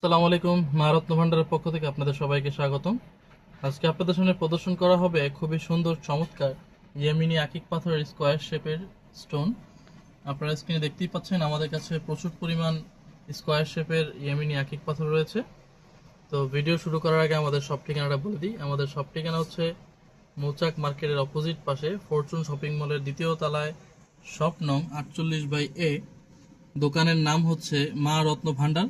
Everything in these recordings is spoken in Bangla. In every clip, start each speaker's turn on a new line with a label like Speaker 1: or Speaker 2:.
Speaker 1: আসসালামু আলাইকুম। মা রত্ন ভান্ডারের পক্ষ থেকে আপনাদের সবাইকে স্বাগতম। আজকে আপনাদের সামনে প্রদর্শন করা হবে খুবই সুন্দর চমৎকার ইয়েমেনি আকিক পাথরের স্কোয়ার শেপের স্টোন। আপনারা স্ক্রিনে দেখতেই পাচ্ছেন আমাদের কাছে প্রচুর পরিমাণ স্কোয়ার শেপের ইয়েমেনি আকিক পাথর রয়েছে। তো ভিডিও শুরু করার আগে আমাদের সব ঠিকানাটা বলে দিই। আমাদের সব ঠিকানা হচ্ছে মৌচাক মার্কেটের অপোজিট পাশে ফরচুন শপিং মলের দ্বিতীয় তলায়, শপ নং 48/A। দোকানের নাম হচ্ছে মা রত্ন ভান্ডার।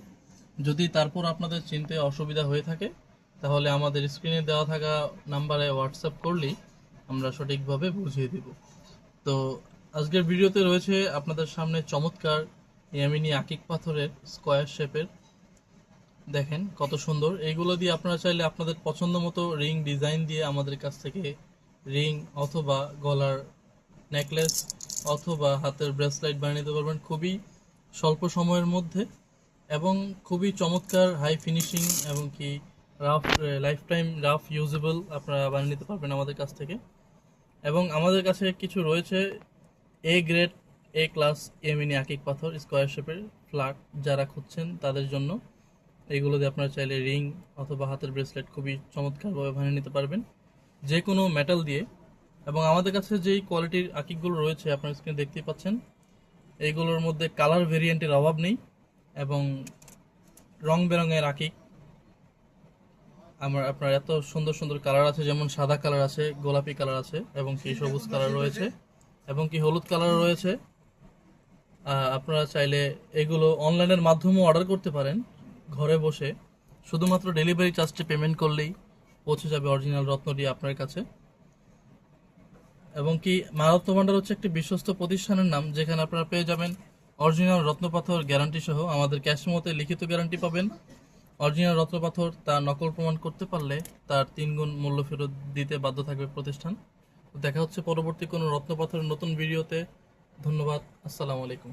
Speaker 1: যদি তারপর আপনাদের চিনতে অসুবিধা হয়ে থাকে তাহলে আমাদের স্ক্রিনে দেওয়া থাকা নাম্বারে হোয়াটসঅ্যাপ করলেই আমরা সঠিকভাবে বুঝিয়ে দেব। তো আজকের ভিডিওতে রয়েছে আপনাদের সামনে চমৎকার ইয়ামিনী আকিক পাথরের স্কোয়ার শেপের। দেখেন কত সুন্দর। এইগুলো দিয়ে আপনারা চাইলে আপনাদের পছন্দ মতো রিং ডিজাইন দিয়ে আমাদের কাছ থেকে রিং অথবা গলার নেকলেস অথবা হাতের ব্রেসলাইট বানিয়ে নিতে পারবেন খুবই স্বল্প সময়ের মধ্যে, এবং খুবই চমৎকার হাই ফিনিশিং এবং কি rough life time rough usable আপনারা বানিয়ে নিতে পারবেন আমাদের কাছ থেকে। এবং আমাদের কাছে কিছু রয়েছে এ গ্রেড এ ক্লাস এমিনি আকিক পাথর স্কোয়ার শেপের ফ্ল্যাট, যারা খুঁজছেন তাদের জন্য এইগুলো দিয়ে আপনারা চাইলে রিং অথবা হাতের ব্রেসলেট খুবই চমৎকারভাবে বানিয়ে নিতে পারবেন যে কোনো মেটাল দিয়ে। এবং আমাদের কাছে যেই কোয়ালিটির আকিকগুলো রয়েছে আপনারা স্ক্রিনে দেখতেই পাচ্ছেন, এইগুলোর মধ্যে কালার ভেরিয়েন্টের অভাব নেই এবং রং বেরঙের আকিক। আপনার এত সুন্দর সুন্দর কালার আছে, যেমন সাদা কালার আছে, গোলাপি কালার আছে এবং কি সবুজ কালার রয়েছে এবং কি হলুদ কালার রয়েছে। আপনারা চাইলে এগুলো অনলাইনের মাধ্যমেও অর্ডার করতে পারেন ঘরে বসে। শুধুমাত্র ডেলিভারি চার্জটি পেমেন্ট করলেই পৌঁছে যাবে অরিজিনাল রত্নটি আপনার কাছে। এবং কি মা রত্ন ভান্ডার হচ্ছে একটি বিশ্বস্ত প্রতিষ্ঠানের নাম, যেখানে আপনারা পেয়ে যাবেন অরিজিনাল রত্নপাথর গ্যারান্টি সহ। আমাদের ক্যাশ মতে লিখিত গ্যারান্টি পাবেন। অরিজিনাল রত্নপাথর তা নকল প্রমাণ করতে পারলে তার 3 গুণ মূল্য ফেরত দিতে বাধ্য থাকবে প্রতিষ্ঠান। দেখা হচ্ছে পরবর্তী কোনো রত্নপাথরের নতুন ভিডিওতে। ধন্যবাদ। আসসালামু আলাইকুম।